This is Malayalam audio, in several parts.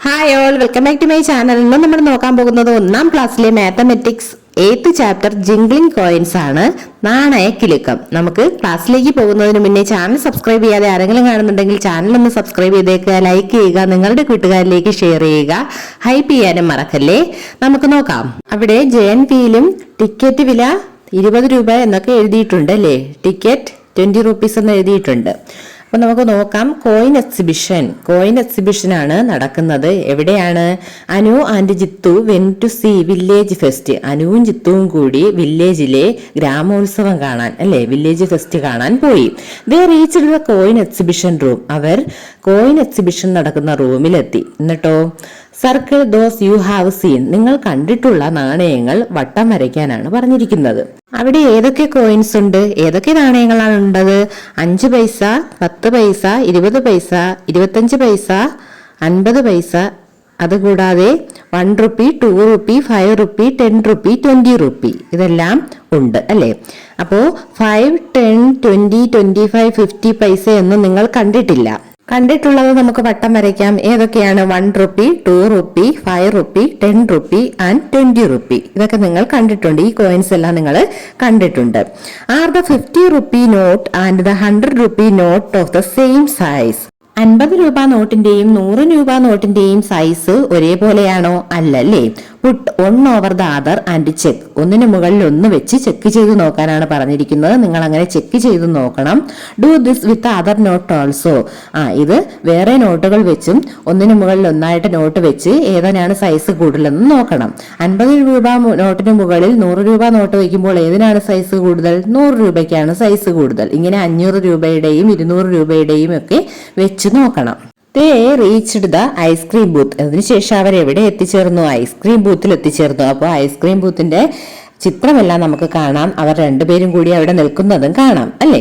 Hi all, welcome back to my channel. ഇന്ന് നമ്മൾ നോക്കാൻ പോകുന്നത് 1ാം ക്ലാസ്സിലെ മാത്തമെറ്റിക്സ് 8th ചാപ്റ്റർ ജിംഗ്ലിംഗ് കോയിൻസ് ആണ്, നാണയക്കിലുക്കം. നമുക്ക് ക്ലാസ്സിലേക്ക് പോകുന്നതിന് മുന്നേ ചാനൽ സബ്സ്ക്രൈബ് ചെയ്യാതെ ആരെങ്കിലും കാണുന്നുണ്ടെങ്കിൽ ചാനൽ ഒന്ന് സബ്സ്ക്രൈബ് ചെയ്തേക്കുക, ലൈക്ക് ചെയ്യുക, നിങ്ങളുടെ കൂട്ടുകാരിലേക്ക് ഷെയർ ചെയ്യുക, ഹൈപ്പ് ചെയ്യാനും മറക്കല്ലേ. നമുക്ക് നോക്കാം. അവിടെ JNVയിലും ടിക്കറ്റ് വില 20 രൂപ എന്നൊക്കെ എഴുതിയിട്ടുണ്ട് അല്ലേ. ടിക്കറ്റ് 20 rupees എന്ന് എഴുതിയിട്ടുണ്ട്. അപ്പൊ നമുക്ക് നോക്കാം. കോയിൻ എക്സിബിഷൻ ആണ് നടക്കുന്നത്. എവിടെയാണ്? Anu and Jithu went to see village fest. അനുവും ജിത്തുവും കൂടി വില്ലേജിലെ ഗ്രാമോത്സവം കാണാൻ അല്ലെ, വില്ലേജ് ഫെസ്റ്റ് കാണാൻ പോയി. They reached the coin exhibition room. അവർ കോയിൻ എക്സിബിഷൻ നടക്കുന്ന റൂമിലെത്തി. എന്നിട്ടോ circle those you have seen. നിങ്ങൾ കണ്ടിട്ടുള്ള നാണയങ്ങൾ വട്ടം വരയ്ക്കാനാണ് പറഞ്ഞിരിക്കുന്നത്. അവിടെ ഏതൊക്കെ കോയിൻസ് ഉണ്ട്, ഏതൊക്കെ നാണയങ്ങളാണ് ഉള്ളത്? 5 പൈസ, 10 പൈസ, 20 പൈസ, 25 പൈസ, 50 പൈസ, അതുകൂടാതെ 1 rupee, 2 rupee, 5 rupee, 10 rupee, 20 rupee ഇതെല്ലാം ഉണ്ട് അല്ലേ. അപ്പോ 5, 10, 20, 25, 50 പൈസ ഒന്നും നിങ്ങൾ കണ്ടിട്ടില്ല. കണ്ടിട്ടുള്ളത് നമുക്ക് വട്ടം വരയ്ക്കാം. ഏതൊക്കെയാണ്? 1 rupee, 2 rupee, 5 rupee, 10 rupee and 20 rupee. ഇതൊക്കെ നിങ്ങൾ കണ്ടിട്ടുണ്ട്. ഈ കോയിൻസ് എല്ലാം നിങ്ങൾ കണ്ടിട്ടുണ്ട്. Are the 50 rupee note and the 100 rupee note of the same size. 50 രൂപ നോട്ടിന്റെയും 100 രൂപ നോട്ടിന്റെയും സൈസ് ഒരേപോലെയാണോ? അല്ലല്ലേ. Put 1 over the other and check. ഒന്നിന് മുകളിൽ ഒന്ന് വെച്ച് ചെക്ക് ചെയ്ത് നോക്കാനാണ് പറഞ്ഞിരിക്കുന്നത്. നിങ്ങൾ അങ്ങനെ ചെക്ക് ചെയ്ത് നോക്കണം. Do this with other note also. ഇത് വേറെ നോട്ടുകൾ വെച്ചും ഒന്നിന് മുകളിൽ ഒന്നായിട്ട് നോട്ട് വെച്ച് ഏതിനാണ് സൈസ് കൂടുതലെന്ന് നോക്കണം. 50 രൂപ നോട്ടിന് മുകളിൽ 100 രൂപ നോട്ട് വയ്ക്കുമ്പോൾ ഏതിനാണ് സൈസ് കൂടുതൽ? 100 രൂപയ്ക്കാണ് സൈസ് കൂടുതൽ. ഇങ്ങനെ 500 രൂപയുടെയും 200 രൂപയുടെയും ഒക്കെ വെച്ച് നോക്കണം. They reached the ice cream booth. അതിനുശേഷം അവർ എവിടെ എത്തിച്ചേർന്നു? ഐസ്ക്രീം ബൂത്തിൽ എത്തിച്ചേർന്നു. അപ്പോൾ ഐസ്ക്രീം ബൂത്തിന്റെ ചിത്രമെല്ലാം നമുക്ക് കാണാം. അവർ രണ്ടുപേരും കൂടി അവിടെ നിൽക്കുന്നതും കാണാം അല്ലേ.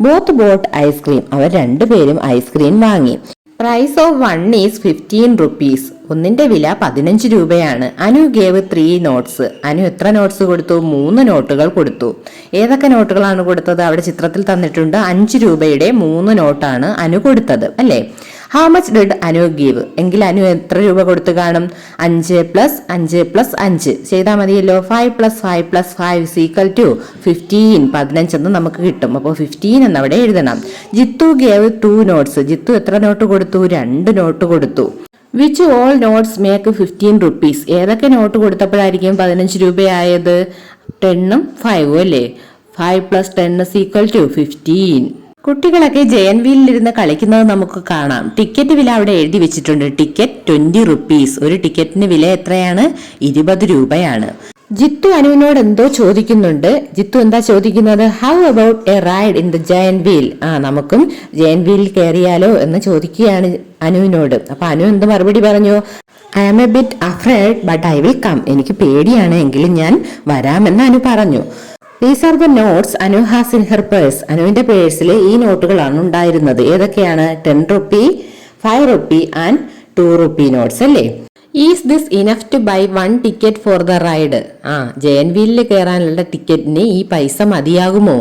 Both boat ice cream. അവർ രണ്ടുപേരും ഐസ്ക്രീം വാങ്ങി. Price of 1 is 15 rupees. ഒന്നിന്റെ വില 15 രൂപയാണ്. Anu gave 3 notes. അനു എത്ര നോട്ട്സ് കൊടുത്തു? 3 നോട്ടുകൾ കൊടുത്തു. ഏതൊക്കെ നോട്ടുകളാണ് കൊടുത്തത്? അവിടെ ചിത്രത്തിൽ തന്നിട്ടുണ്ട്. 5 രൂപയുടെ 3 നോട്ടാണ് അനു കൊടുത്തത് അല്ലേ. How much did Anu give? എങ്കിൽ അനു എത്ര രൂപ കൊടുത്തു കാണും? 5 + 5 + 5 ചെയ്താൽ മതിയല്ലോ. 5 + 5 + 5 = 15. 15 എന്ന് നമുക്ക് കിട്ടും. അപ്പോൾ 15 എന്നവിടെ എഴുതണം. Jithu gave 2 notes. ജിത്തു എത്ര നോട്ട് കൊടുത്തു? 2 നോട്ട് കൊടുത്തു. Which all notes make 15 rupees? ഏതൊക്കെ നോട്ട് കൊടുത്തപ്പോഴായിരിക്കും 15 രൂപയായത്? 10ഉം 5ഉം അല്ലേ. 5 + 10 = 15. കുട്ടികളൊക്കെ JNVയിലിരുന്ന് കളിക്കുന്നത് നമുക്ക് കാണാം. ടിക്കറ്റ് വില അവിടെ എഴുതി വെച്ചിട്ടുണ്ട്. Ticket 20 rupees. ഒരു ടിക്കറ്റിന് വില എത്രയാണ്? 20 രൂപയാണ്. ജിത്തു അനുവിനോട് എന്തോ ചോദിക്കുന്നുണ്ട്. ജിത്തു എന്താ ചോദിക്കുന്നത്? How about a ride in the JNVയിൽ? നമുക്കും JNVയിൽ കയറിയാലോ എന്ന് ചോദിക്കുകയാണ് അനുവിനോട്. അപ്പൊ അനു എന്ത് മറുപടി പറഞ്ഞു? I am a bit afraid but I will come. എനിക്ക് പേടിയാണ്, എങ്കിലും ഞാൻ വരാമെന്ന് അനു പറഞ്ഞു. These are the notes Anu has in her purse. അനുവിന്റെ പേഴ്സിൽ ഈ നോട്ടുകളാണ് ഉണ്ടായിരുന്നത്. ഏതൊക്കെയാണ്? 10 rupee, 5 rupee and 2 rupee notes അല്ലേ. Is this enough to buy 1 ticket for the ride? JNVയിൽ കയറാനുള്ള ടിക്കറ്റിന് ഈ പൈസ മതിയാകുമോ?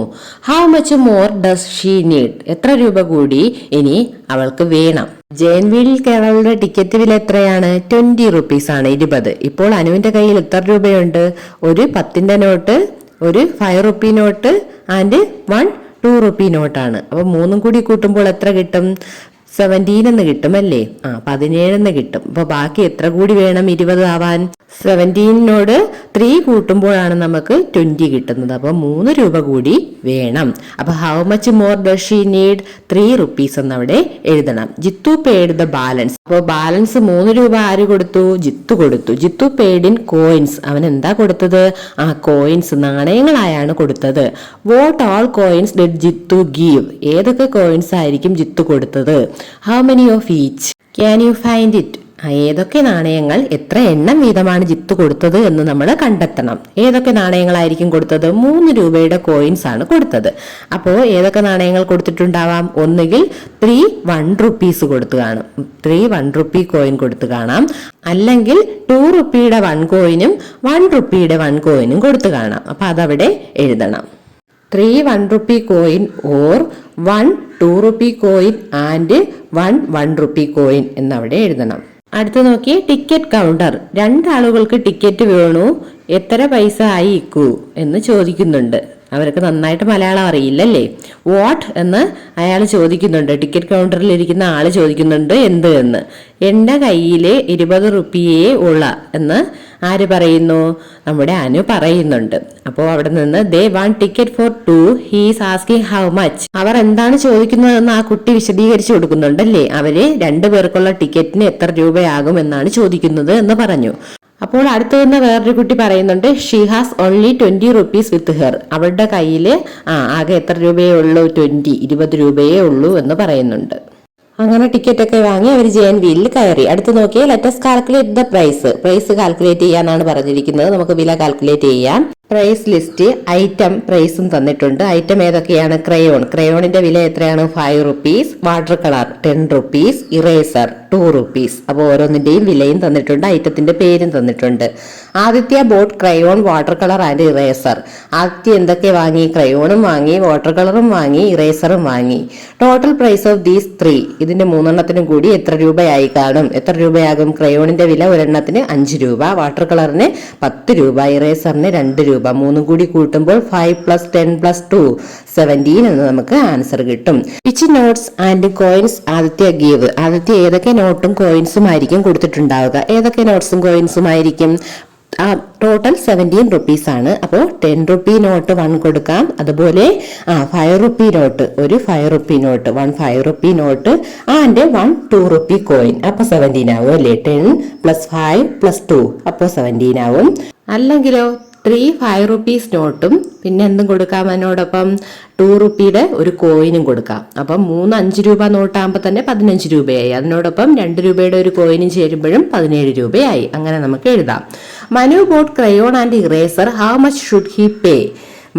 How much more does she need? എത്ര രൂപ കൂടി ഇനി അവൾക്ക് വേണം? JNVയിൽ കയറാനുള്ള ടിക്കറ്റ് വില എത്രയാണ്? 20 rupees ആണ്, 20. ഇപ്പോൾ അനുവിന്റെ കയ്യിൽ എത്ര രൂപയുണ്ട്? ഒരു 10ന്റെ നോട്ട്, ഒരു 5 rupee നോട്ട് ആൻഡ് 1 2 rupee നോട്ടാണ്. അപ്പൊ 3ഉം കൂടി കൂട്ടുമ്പോൾ എത്ര കിട്ടും? 17 എന്ന് കിട്ടും അല്ലേ. 17 എന്ന് കിട്ടും. അപ്പൊ ബാക്കി എത്ര കൂടി വേണം 20 ആവാൻ? 17നോട് 3 കൂട്ടുമ്പോഴാണ് നമുക്ക് 20 കിട്ടുന്നത്. അപ്പൊ 3 രൂപ കൂടി വേണം. അപ്പൊ how much more does she need? 3 rupees എന്നവിടെ എഴുതണം. Jithu paid the balance. അപ്പൊ ബാലൻസ് 3 രൂപ ആര് കൊടുത്തു? ജിത്തു കൊടുത്തു. Jithu paid in coins. അവൻ എന്താ കൊടുത്തത്? കോയിൻസ്, നാണയങ്ങളായാണ് കൊടുത്തത്. What all coins did Jithu give? ഏതൊക്കെ കോയിൻസ് ആയിരിക്കും ജിത്തു കൊടുത്തത്? How many of each? Can you find it? ഏതൊക്കെ നാണയങ്ങൾ എത്ര എണ്ണം വീതമാണ് ജിത്തു കൊടുത്തത് എന്ന് നമ്മൾ കണ്ടെത്തണം. ഏതൊക്കെ നാണയങ്ങളായിരിക്കും കൊടുത്തത്? 3 രൂപയുടെ കോയിൻസ് ആണ് കൊടുത്തത്. അപ്പോ ഏതൊക്കെ നാണയങ്ങൾ കൊടുത്തിട്ടുണ്ടാവാം? ഒന്നുകിൽ 3 1 rupees കൊടുത്തു കാണും. 3 1 rupee കോയിൻ കൊടുത്തു കാണാം. അല്ലെങ്കിൽ 2 rupeeയുടെ 1 കോയിനും 1 rupeeയുടെ 1 കോയിനും കൊടുത്തു കാണാം. അപ്പൊ അതവിടെ എഴുതണം. 3 1 rupee coin or 1 2 rupee coin and 1 1 rupee coin എന്നവിടെ എഴുതണം. അടുത്ത് നോക്കി ടിക്കറ്റ് കൗണ്ടർ. രണ്ടാളുകൾക്ക് ടിക്കറ്റ് വേണു, എത്ര പൈസ ആയിക്കൂ എന്ന് ചോദിക്കുന്നുണ്ട്. അവർക്ക് നന്നായിട്ട് മലയാളം അറിയില്ലല്ലേ. വാട്ട് എന്ന് അയാൾ ചോദിക്കുന്നുണ്ട്. ടിക്കറ്റ് കൗണ്ടറിൽ ഇരിക്കുന്ന ആള് ചോദിക്കുന്നുണ്ട് എന്ത് എന്ന്. എന്റെ കയ്യില് 20 റുപ്പിയേ ഉള്ള എന്ന് ആര് പറയുന്നു? നമ്മുടെ അനു പറയുന്നുണ്ട്. അപ്പോൾ അവിടെ നിന്ന് they want ticket for 2, he's asking how much. അവർ എന്താണ് ചോദിക്കുന്നതെന്ന് ആ കുട്ടി വിശദീകരിച്ചു കൊടുക്കുന്നുണ്ടല്ലേ. അവര് 2 പേർക്കുള്ള ടിക്കറ്റിന് എത്ര രൂപയാകും എന്നാണ് ചോദിക്കുന്നത് എന്ന് പറഞ്ഞു. അപ്പോൾ അടുത്ത് നിന്ന് വേറൊരു കുട്ടി പറയുന്നുണ്ട് she has only 20 rupees with her. അവളുടെ കയ്യില് ആകെ എത്ര രൂപയേ ഉള്ളൂ? 20 രൂപയേ ഉള്ളൂ എന്ന് പറയുന്നുണ്ട്. അങ്ങനെ ടിക്കറ്റ് ഒക്കെ വാങ്ങി അവർ JNVയിൽ കയറി. അടുത്ത് നോക്കിയാൽ let's calculate the price calculate ചെയ്യാനാണ് പറഞ്ഞിരിക്കുന്നത്. നമുക്ക് വില കാൽക്കുലേറ്റ് ചെയ്യാം. പ്രൈസ് ലിസ്റ്റ്, ഐറ്റം പ്രൈസും തന്നിട്ടുണ്ട്. ഐറ്റം ഏതൊക്കെയാണ്? ക്രയോണിന്റെ വില എത്രയാണ്? 5 rupees. Water colour 10 rupees. Eraser 2 rupees. അപ്പോൾ ഓരോന്നിന്റെയും വിലയും തന്നിട്ടുണ്ട്, ഐറ്റത്തിന്റെ പേരും തന്നിട്ടുണ്ട്. Aditya boat crayon, water colour and eraser. Aditya എന്തൊക്കെ വാങ്ങി? ക്രയോണും വാങ്ങി, വാട്ടർ കളറും വാങ്ങി, ഇറേസറും വാങ്ങി. ടോട്ടൽ പ്രൈസ് ഓഫ് ദീസ് 3, ഇതിന്റെ 3എണ്ണത്തിനും കൂടി എത്ര രൂപയായി കാണും? എത്ര രൂപയാകും? ക്രയോണിന്റെ വില ഒരെണ്ണത്തിന് 5 രൂപ, വാട്ടർ കളറിന് 10 രൂപ, ഇറേസറിന് 2 രൂപ. 3 കൂടി കൂട്ടുമ്പോൾ 5 + 10 + 2 17 എന്ന് നമുക്ക് ആൻസർ കിട്ടും. Which notes and coins Aditya give. Aditya ഏതൊക്കെ നോട്ടും കോയിൻസും ആയിരിക്കും കൊടുത്തിട്ടുണ്ടാവുക? ഏതൊക്കെ നോട്ട്സും കോയിൻസും ആയിരിക്കും? ടോട്ടൽ 17 റുപ്പീസ് ആണ്. അപ്പോൾ 10 റുപ്പി നോട്ട് 1 കൊടുക്കാം. അതുപോലെ 5 റുപ്പി നോട്ട്, ഒരു 5 rupee note, 1 5 rupee note and 1 2 rupee coin. അപ്പൊ 17 ആവും അല്ലേ? 10 + 5 + 2 അപ്പോൾ 17 ആവും. അല്ലെങ്കിലോ 3 5 റുപ്പീസ് നോട്ടും പിന്നെ എന്തും കൊടുക്കാം, അതിനോടൊപ്പം 2 റുപ്പിയുടെ ഒരു കോയിനും കൊടുക്കാം. അപ്പം 3 5 രൂപ നോട്ടാകുമ്പോൾ തന്നെ 15 രൂപയായി. അതിനോടൊപ്പം 2 രൂപയുടെ ഒരു കോയിനും ചേരുമ്പോഴും 17 രൂപയായി. അങ്ങനെ നമുക്ക് എഴുതാം. Manu bought crayon and eraser, how much should he pay.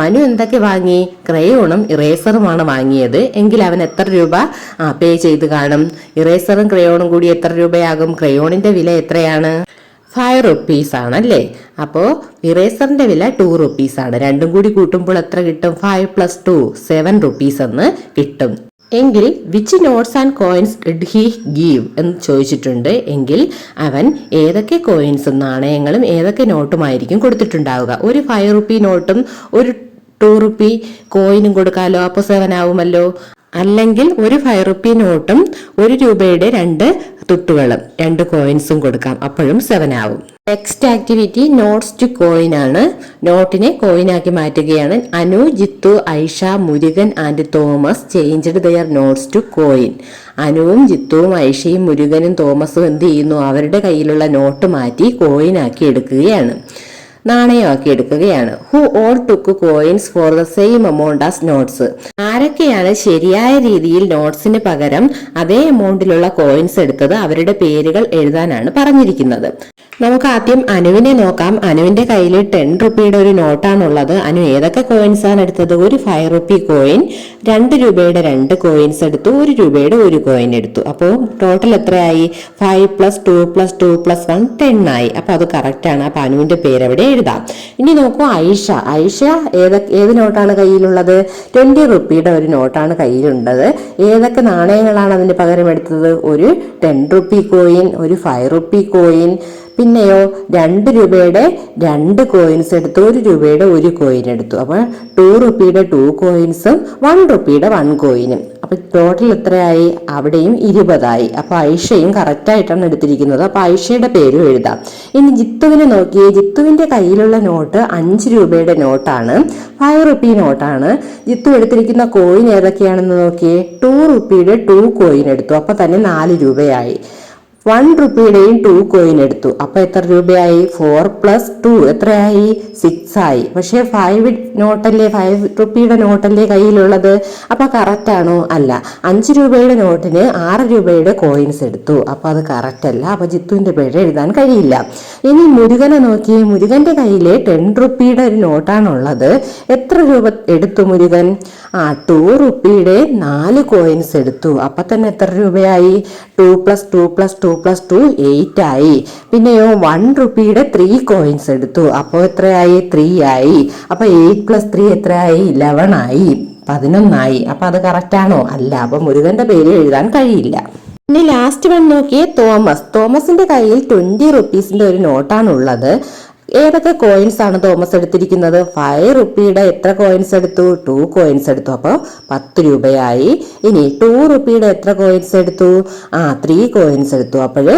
Manu എന്തൊക്കെ വാങ്ങി? ക്രയോണും ഇറേസറുമാണ് വാങ്ങിയത്. എങ്കിൽ അവൻ എത്ര രൂപ പേ ചെയ്ത് കാണും? ഇറേസറും ക്രയോണും കൂടി എത്ര രൂപയാകും? ക്രയോണിന്റെ വില എത്രയാണ്? 5 റുപ്പീസ് ആണല്ലേ. അപ്പോ ഇറേസറിന്റെ വില 2 റുപ്പീസ് ആണ്. രണ്ടും കൂടി കൂട്ടുമ്പോൾ എത്ര കിട്ടും? 5 + 2 7 റുപ്പീസ് എന്ന് കിട്ടും. എങ്കിൽ which notes and coins did he give എന്ന് ചോദിച്ചിട്ടുണ്ട്. എങ്കിൽ അവൻ ഏതൊക്കെ കോയിൻസും നാണയങ്ങളും ഏതൊക്കെ നോട്ടുമായിരിക്കും കൊടുത്തിട്ടുണ്ടാവുക? ഒരു 5 റുപ്പി നോട്ടും ഒരു 2 റുപ്പി കോയിനും കൊടുക്കാലോ. അപ്പോൾ 7 ആവുമല്ലോ. അല്ലെങ്കിൽ ഒരു 5 റുപ്പി നോട്ടും 1 രൂപയുടെ 2 തുട്ടുകളും 2 കോയിൻസും കൊടുക്കാം. അപ്പോഴും 7 ആവും. Next activity notes to coin ആണ്. നോട്ടിനെ കോയിനാക്കി മാറ്റുകയാണ്. Anu, Jithu, Aisha, Murugan and Thomas changed their notes to coin. അനുവും ജിത്തുവും ഐഷയും മുരുകനും തോമസും എന്ത് ചെയ്യുന്നു? അവരുടെ കയ്യിലുള്ള നോട്ട് മാറ്റി കോയിനാക്കി എടുക്കുകയാണ്, നാണയമാക്കി എടുക്കുകയാണ്. Who all took coins for the same amount as notes. ആരൊക്കെയാണ് ശരിയായ രീതിയിൽ നോട്ട്സിന് പകരം അതേ എമൗണ്ടിലുള്ള കോയിൻസ് എടുത്തത്? അവരുടെ പേരുകൾ എഴുതാനാണ് പറഞ്ഞിരിക്കുന്നത്. നമുക്ക് ആദ്യം അനുവിനെ നോക്കാം. അനുവിന്റെ കയ്യിൽ 10 റുപ്പിയുടെ ഒരു നോട്ടാണുള്ളത്. അനു ഏതൊക്കെ കോയിൻസ് ആണ് എടുത്തത്? ഒരു 5 റുപ്പി കോയിൻ, 2 രൂപയുടെ 2 കോയിൻസ് എടുത്തു, 1 രൂപയുടെ 1 കോയിൻ എടുത്തു. അപ്പോൾ ടോട്ടൽ എത്രയായി? 5 + 2 + 2 + 1 10 ആയി. അപ്പൊ അത് കറക്റ്റ് ആണ്. അപ്പൊ അനുവിന്റെ പേര് അവിടെ എഴുതാം. ഇനി നോക്കൂ ഐഷ ഏത് നോട്ടാണ് കയ്യിലുള്ളത്? 20 റുപ്പിയുടെ ഒരു നോട്ടാണ് കയ്യിലുള്ളത്. ഏതൊക്കെ നാണയങ്ങളാണ് അതിന് പകരം എടുത്തത്? ഒരു 10 റുപ്പി കോയിൻ, ഒരു 5 റുപ്പി കോയിൻ, പിന്നെയോ 2 രൂപയുടെ 2 കോയിൻസ് എടുത്തു, 1 രൂപയുടെ 1 കോയിൻ എടുത്തു. അപ്പൊ 2 റുപ്പിയുടെ 2 കോയിൻസും 1 റുപ്പിയുടെ 1 കോയിനും. അപ്പൊ ടോട്ടൽ എത്രയായി? അവിടെയും 20 ആയി. അപ്പൊ ഐഷയും കറക്റ്റ് ആയിട്ടാണ് എടുത്തിരിക്കുന്നത്. അപ്പൊ ഐഷയുടെ പേരും എഴുതാം. ഇനി ജിത്തുവിനെ നോക്കിയേ. ജിത്തുവിന്റെ കയ്യിലുള്ള നോട്ട് 5 രൂപയുടെ നോട്ടാണ്, 5 റുപ്പി നോട്ടാണ്. ജിത്തു എടുത്തിരിക്കുന്ന കോയിൻ ഏതൊക്കെയാണെന്ന് നോക്കിയേ. 2 റുപ്പിയുടെ 2 കോയിൻ എടുത്തു. അപ്പൊ തന്നെ 4 രൂപയായി. 1 റുപ്പിയുടെയും 2 കോയിൻ എടുത്തു. അപ്പൊ എത്ര രൂപയായി? 4 + 2 എത്രയായി? 6 ആയി. പക്ഷെ 5 റുപ്പിയുടെ നോട്ടല്ലേ കയ്യിലുള്ളത്. അപ്പൊ കറക്റ്റ് ആണോ? അല്ല. 5 രൂപയുടെ നോട്ടിന് 6 രൂപയുടെ കോയിൻസ് എടുത്തു. അപ്പൊ അത് കറക്റ്റ് അല്ല. അപ്പൊ ജിത്തുവിന്റെ പേര് എഴുതാൻ കഴിയില്ല. ഇനി മുരുകനെ നോക്കിയേ. മുരുകന്റെ കയ്യില് 10 റുപ്പിയുടെ ഒരു നോട്ടാണുള്ളത്. എത്ര രൂപ എടുത്തു മുരുകൻ? 2 റുപ്പിയുടെ 4 കോയിൻസ് എടുത്തു. അപ്പൊ തന്നെ എത്ര രൂപയായി? 2 + 2 + 2 + 2 8 ആയി. പിന്നെയോ 1 റുപ്പിയുടെ 3 കോയിൻസ് എടുത്തു. അപ്പോൾ എത്രയായി? 3 ആയി. അപ്പൊ 8 + 3 എത്രയായി? 11 ആയി, 11 ആയി. അപ്പൊ അത് കറക്റ്റ് ആണോ? അല്ല. അപ്പൊ മുരുകന്റെ പേര് എഴുതാൻ കഴിയില്ല. ഇനി ലാസ്റ്റ് വൺ നോക്കിയേ, തോമസിന്റെ കയ്യിൽ 20 റുപ്പീസിന്റെ ഒരു നോട്ടാണുള്ളത്. ഏതൊക്കെ കോയിൻസ് ആണ് തോമസ് എടുത്തിരിക്കുന്നത്? 5 റുപ്പിയുടെ എത്ര കോയിൻസ് എടുത്തു? 2 കോയിൻസ് എടുത്തു. അപ്പോൾ 10 രൂപയായി. ഇനി 2 റുപ്പിയുടെ എത്ര കോയിൻസ് എടുത്തു? 3 കോയിൻസ് എടുത്തു. അപ്പോൾ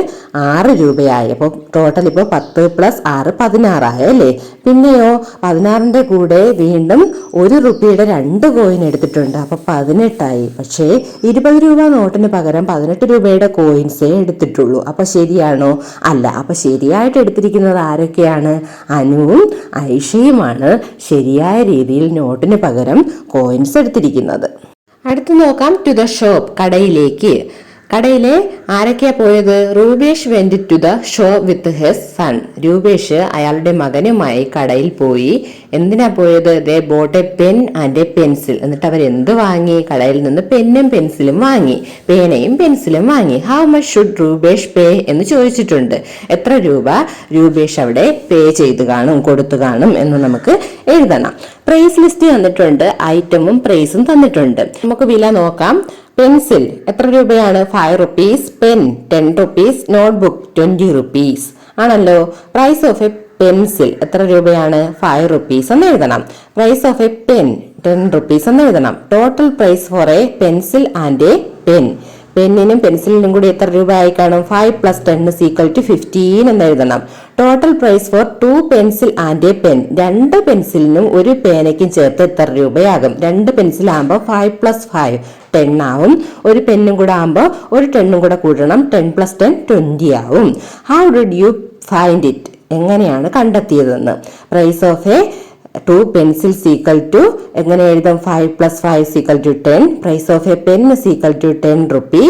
6 രൂപയായി. അപ്പോൾ ടോട്ടൽ ഇപ്പോൾ 10 + 6 16 ആയി അല്ലേ? പിന്നെയോ 16ന്റെ കൂടെ വീണ്ടും 1 റുപ്പിയുടെ 2 കോയിൻ എടുത്തിട്ടുണ്ട്. അപ്പോൾ 18ആയി. പക്ഷേ 20 രൂപ നോട്ടിന് പകരം 18 രൂപയുടെ കോയിൻസേ എടുത്തിട്ടുള്ളൂ. അപ്പൊ ശരിയാണോ? അല്ല. അപ്പൊ ശരിയായിട്ട് എടുത്തിരിക്കുന്നത് ആരൊക്കെയാണ്? അനുവും ഐഷയുമാണ് ശരിയായ രീതിയിൽ നോട്ടിന് പകരം കോയിൻസ് എടുത്തിരിക്കുന്നത്. അടുത്ത് നോക്കാം, ടു ദ ഷോപ്പ്, കടയിലേക്ക്. കടയിലെ ആരൊക്കെയാ പോയത്? Rupesh went to the shop with his son. Rupesh അയാളുടെ മകനുമായി കടയിൽ പോയി. എന്തിനാ പോയത്? They bought a pen and a pencil. എന്നിട്ട് അവർ എന്ത് വാങ്ങി? കടയിൽ നിന്ന് പെന്നും പെൻസിലും വാങ്ങി, പേനയും പെൻസിലും വാങ്ങി. ഹൗ മച്ച് ഷുഡ് രൂപേഷ് പേ എന്ന് ചോദിച്ചിട്ടുണ്ട്. എത്ര രൂപ രൂപേഷ് അവിടെ പേ ചെയ്ത് കാണും, കൊടുത്തു കാണും എന്ന് നമുക്ക് എഴുതണം. പ്രൈസ് ലിസ്റ്റ് തന്നിട്ടുണ്ട്, ഐറ്റമും പ്രൈസും തന്നിട്ടുണ്ട്. നമുക്ക് വില നോക്കാം. പെൻസിൽ എത്ര രൂപയാണ്? 5 rupees. Pen 10 rupees. Notebook 20 rupees ആണല്ലോ. പ്രൈസ് ഓഫ് എ പെൻസിൽ എത്ര രൂപയാണ്? 5 റുപ്പീസ് എന്ന് എഴുതണം. Price of a pen 10 rupees എന്ന് എഴുതണം. Total price for a pencil and a pen. പെന്നിനും പെൻസിലിനും കൂടി എത്ര രൂപ ആയി കാണും? 5 + 10 = 15 എന്ന് എഴുതണം. Total price for 2 pencil and a pen. 2 പെൻസിലിനും ഒരു പേനയ്ക്കും ചേർത്ത് എത്ര രൂപയാകും? 2 പെൻസിൽ ആകുമ്പോൾ 5 + 5 10 ആവും. ഒരു പെന്നും കൂടെ ആകുമ്പോൾ ഒരു 10ഉം കൂടെ കൂടണം. 10 + 10 20 ആവും. How did you find it? എങ്ങനെയാണ് കണ്ടെത്തിയതെന്ന്. പ്രൈസ് ഓഫ് എ 2 പെൻസിൽസ് = എങ്ങനെ എഴുതാം? 5 + 5 = 10. Price of a pen = 10 rupee.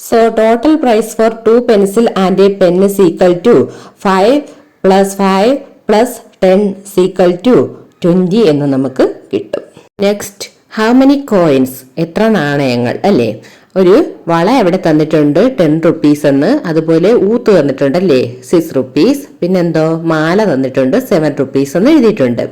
So total price for 2 pencil and a pen = 5 + 5 + 10 = 20 എന്ന് നമുക്ക് കിട്ടും. Next, how many coins? എത്ര നാണയങ്ങൾ അല്ലേ? ഒരു വള എവിടെ തന്നിട്ടുണ്ട്? 10 റുപ്പീസ് എന്ന്. അതുപോലെ ഊത്ത് തന്നിട്ടുണ്ട് അല്ലേ? 6 റുപ്പീസ്. പിന്നെന്തോ മാല തന്നിട്ടുണ്ട് 7 റുപ്പീസ് എന്ന് എഴുതിയിട്ടുണ്ട്.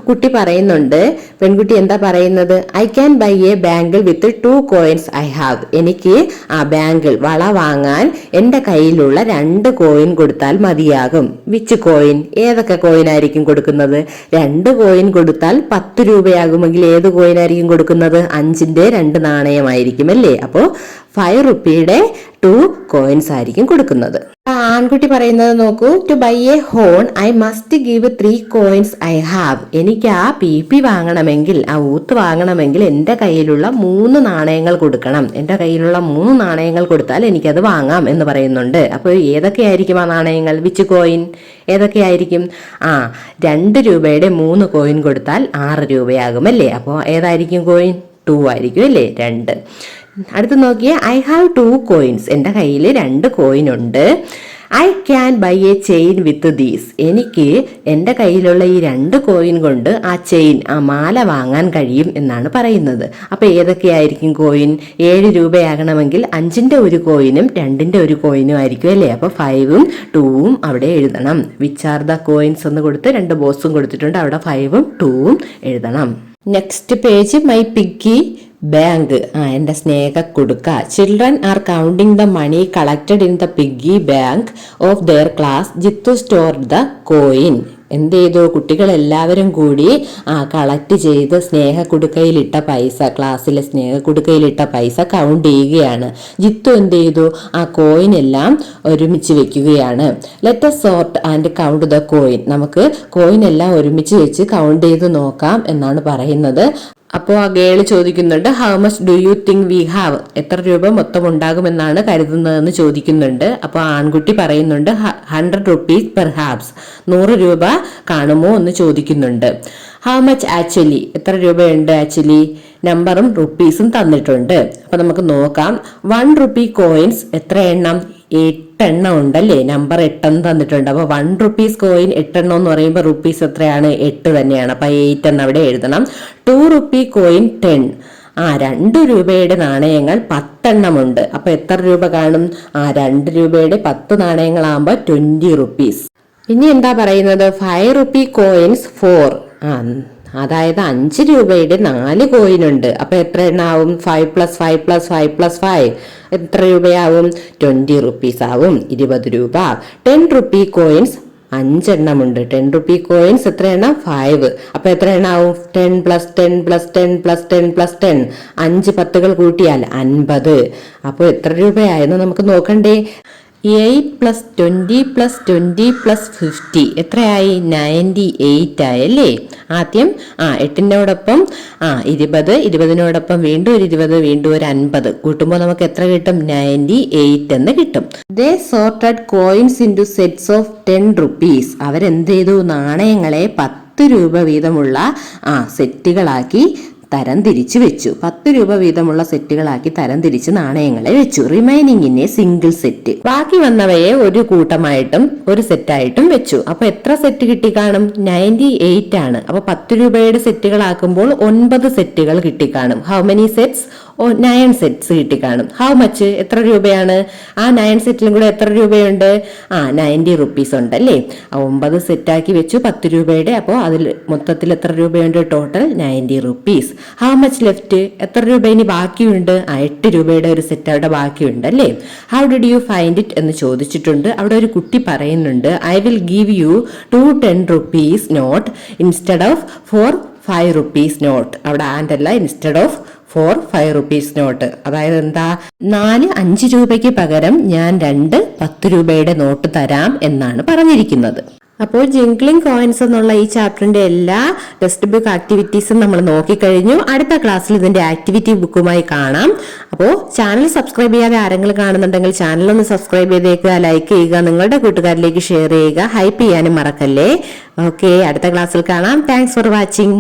കുട്ടി പറയുന്നുണ്ട്, പെൺകുട്ടി എന്താ പറയുന്നത്? I can buy A bangle with 2 coins I have. എനിക്ക് ആ ബാങ്കിൾ വള വാങ്ങാൻ എന്റെ കയ്യിലുള്ള 2 കോയിൻ കൊടുത്താൽ മതിയാകും. Which coin? ഏതൊക്കെ കോയിൻ ആയിരിക്കും കൊടുക്കുന്നത്? 2 കോയിൻ കൊടുത്താൽ 10 രൂപയാകുമെങ്കിൽ ഏത് കോയിൻ ആയിരിക്കും കൊടുക്കുന്നത്? 5ന്റെ 2 നാണയമായിരിക്കും അല്ലേ? അപ്പോ 5 റുപ്പിയുടെ 2 കോയിൻസ് ആയിരിക്കും കൊടുക്കുന്നത്. ആൺകുട്ടി പറയുന്നത് നോക്കൂ. To buy a horn I must give 3 coins I have. എനിക്ക് ആ പി വാങ്ങണമെങ്കിൽ, ആ ഊത്ത് വാങ്ങണമെങ്കിൽ എന്റെ കയ്യിലുള്ള 3 നാണയങ്ങൾ കൊടുക്കണം. എന്റെ കയ്യിലുള്ള 3 നാണയങ്ങൾ കൊടുത്താൽ എനിക്കത് വാങ്ങാം എന്ന് പറയുന്നുണ്ട്. അപ്പോൾ ഏതൊക്കെയായിരിക്കും ആ നാണയങ്ങൾ? Which coin? ഏതൊക്കെയായിരിക്കും? 2 രൂപയുടെ 3 കോയിൻ കൊടുത്താൽ 6 രൂപയാകും അല്ലേ? അപ്പോൾ ഏതായിരിക്കും കോയിൻ? 2 ആയിരിക്കും അല്ലേ? 2. അടുത്ത് നോക്കിയേ, ഐ ഹാവ് 2 കോയിൻസ്. എൻ്റെ കയ്യിൽ 2 കോയിൻ ഉണ്ട്. I can buy A chain with these. എനിക്ക് എൻ്റെ കയ്യിലുള്ള ഈ 2 കോയിൻ കൊണ്ട് ആ ചെയിൻ, ആ മാല വാങ്ങാൻ കഴിയും എന്നാണ് പറയുന്നത്. അപ്പൊ ഏതൊക്കെയായിരിക്കും കോയിൻ? 7 രൂപയാകണമെങ്കിൽ 5ന്റെ 1 കോയിനും 2ന്റെ 1 കോയിനും ആയിരിക്കും അല്ലേ? അപ്പൊ 5ഉം 2ഉം അവിടെ എഴുതണം. വിച്ച് ആർ ദ കോയിൻസ് എന്ന് കൊടുത്ത് 2 ബോക്സും കൊടുത്തിട്ടുണ്ട്. അവിടെ 5ഉം 2ഉം എഴുതണം. Next page, my piggy bank. എന്റെ സ്നേഹ കുടുക്ക. Children are counting the money collected in the piggy bank of their class. Jithu stored the coin. എന്ത് ചെയ്തു? കുട്ടികൾ എല്ലാവരും കൂടി കളക്ട് ചെയ്ത് സ്നേഹക്കുടുക്കയിലിട്ട പൈസ, ക്ലാസ്സിലെ സ്നേഹക്കുടുക്കയിലിട്ട പൈസ കൗണ്ട് ചെയ്യുകയാണ്. ജിത്തു എന്ത് ചെയ്തു? ആ കോയിൻ എല്ലാം ഒരുമിച്ച് വെക്കുകയാണ്. Let us sort and count the coin. നമുക്ക് കോയിൻ എല്ലാം ഒരുമിച്ച് വെച്ച് കൗണ്ട് ചെയ്ത് നോക്കാം എന്നാണ് പറയുന്നത്. അപ്പോൾ ആ ഗേള് ചോദിക്കുന്നുണ്ട്, how much do you think we have? എത്ര രൂപ മൊത്തം ഉണ്ടാകുമെന്നാണ് കരുതുന്നതെന്ന് ചോദിക്കുന്നുണ്ട്. അപ്പോൾ ആൺകുട്ടി പറയുന്നുണ്ട്, 100 റുപ്പീസ് പെർഹാപ്സ്. 100 രൂപ കാണുമോ എന്ന് ചോദിക്കുന്നുണ്ട്. How much actually? എത്ര രൂപയുണ്ട് ആക്ച്വലി? നമ്പറും റുപ്പീസും തന്നിട്ടുണ്ട്. അപ്പൊ നമുക്ക് നോക്കാം. 1 റുപ്പി കോയിൻസ് എത്ര എണ്ണം? 8 എണ്ണം ഉണ്ടല്ലേ? നമ്പർ 8 എന്ന് തന്നിട്ടുണ്ട്. അപ്പൊ 1 റുപ്പീസ് കോയിൻ 8 എണ്ണം എന്ന് പറയുമ്പോൾ റുപ്പീസ് എത്രയാണ്? 8 തന്നെയാണ്. അപ്പൊ 8 എന്ന് അവിടെ എഴുതണം. 2 റുപ്പി കോയിൻ 10. 2 രൂപയുടെ നാണയങ്ങൾ 10 എണ്ണമുണ്ട്. അപ്പൊ എത്ര രൂപ കാണും? 2 രൂപയുടെ 10 നാണയങ്ങളാകുമ്പോൾ 20 റുപ്പീസ്. ഇനി എന്താ പറയുന്നത്? 5 റുപ്പി കോയിൻസ് 4. അതായത് 5 രൂപയുടെ 4 കോയിൻ ഉണ്ട്. അപ്പൊ എത്ര എണ്ണാവും? 5 + 5 + 5 + 5 എത്ര രൂപയാവും? 20 റുപ്പീസ് ആവും. 20 രൂപ. 10 റുപ്പി കോയിൻസ് 5 എണ്ണമുണ്ട്. 10 റുപ്പി കോയിൻസ് എത്ര എണ്ണം? 5. അപ്പൊ എത്ര എണ്ണാവും? 10 + 10 + 10 + 10 + 10 5 പത്തുകൾ കൂട്ടിയാൽ 50. അപ്പോൾ എത്ര രൂപയായെന്ന് നമുക്ക് നോക്കണ്ടേ? 8 + 20 + 20 + 50 എത്രയായി? 98 ആയല്ലേ? ആദ്യം 8നോടൊപ്പം 20, 20നോടൊപ്പം വീണ്ടും ഒരു 20, വീണ്ടും ഒരു 50 കൂട്ടുമ്പോൾ നമുക്ക് എത്ര കിട്ടും? 98 എന്ന് കിട്ടും. They sorted coins into sets of 10 rupees. അവരെന്ത് ചെയ്തു? നാണയങ്ങളെ 10 രൂപ വീതമുള്ള സെറ്റുകളാക്കി തരംതിരിച്ചു വെച്ചു. 10 രൂപ വീതമുള്ള സെറ്റുകളാക്കി തരംതിരിച്ച് നാണയങ്ങളെ വെച്ചു. Remaining in A single set. ബാക്കി വന്നവയെ ഒരു കൂട്ടമായിട്ടും ഒരു സെറ്റായിട്ടും വെച്ചു. അപ്പൊ എത്ര സെറ്റ് കിട്ടിക്കാണും? 98 ആണ്. അപ്പൊ 10 രൂപയുടെ സെറ്റുകളാക്കുമ്പോൾ 9 സെറ്റുകൾ കിട്ടിക്കാണും. How many sets? 9 സെറ്റ്സ് കിട്ടിക്കാണും. How much? എത്ര രൂപയാണ്? ആ 9 സെറ്റിലും കൂടെ എത്ര രൂപയുണ്ട്? 90 റുപ്പീസ് ഉണ്ടല്ലേ? 9 സെറ്റാക്കി വെച്ചു 10 രൂപയുടെ. അപ്പോൾ അതിൽ മൊത്തത്തിൽ എത്ര രൂപയുണ്ട്? Total 90 rupees. How much left? എത്ര രൂപ ഇനി ബാക്കിയുണ്ട്? 8 രൂപയുടെ ഒരു സെറ്റ് അവിടെ ബാക്കിയുണ്ട് അല്ലേ? How did you find it എന്ന് ചോദിച്ചിട്ടുണ്ട്. അവിടെ ഒരു കുട്ടി പറയുന്നുണ്ട്, I will give you 2 10 rupees not instead of 4 5 rupees not. അവിടെ ആൻഡ് അല്ല, ഇൻസ്റ്റെഡ് ഓഫ് 4 5 റുപ്പീസ് നോട്ട്. അതായത് എന്താ? 4 5 രൂപയ്ക്ക് പകരം ഞാൻ 2 10 രൂപയുടെ നോട്ട് തരാം എന്നാണ് പറഞ്ഞിരിക്കുന്നത്. അപ്പോൾ ജിംഗ്ലിംഗ് കോയിൻസ് എന്നുള്ള ഈ ചാപ്റ്ററിന്റെ എല്ലാ ടെക്സ്റ്റ് ബുക്ക് ആക്ടിവിറ്റീസും നമ്മൾ നോക്കിക്കഴിഞ്ഞു. അടുത്ത ക്ലാസ്സിൽ ഇതിന്റെ ആക്ടിവിറ്റി ബുക്കുമായി കാണാം. അപ്പോൾ ചാനൽ സബ്സ്ക്രൈബ് ചെയ്യാതെ ആരെങ്കിലും കാണുന്നുണ്ടെങ്കിൽ ചാനൽ ഒന്ന് സബ്സ്ക്രൈബ് ചെയ്തേക്കുക, ലൈക്ക് ചെയ്യുക, നിങ്ങളുടെ കൂട്ടുകാരിലേക്ക് ഷെയർ ചെയ്യുക, ഹൈപ്പ് ചെയ്യാനും മറക്കല്ലേ. ഓക്കെ, അടുത്ത ക്ലാസ്സിൽ കാണാം. Thanks for watching.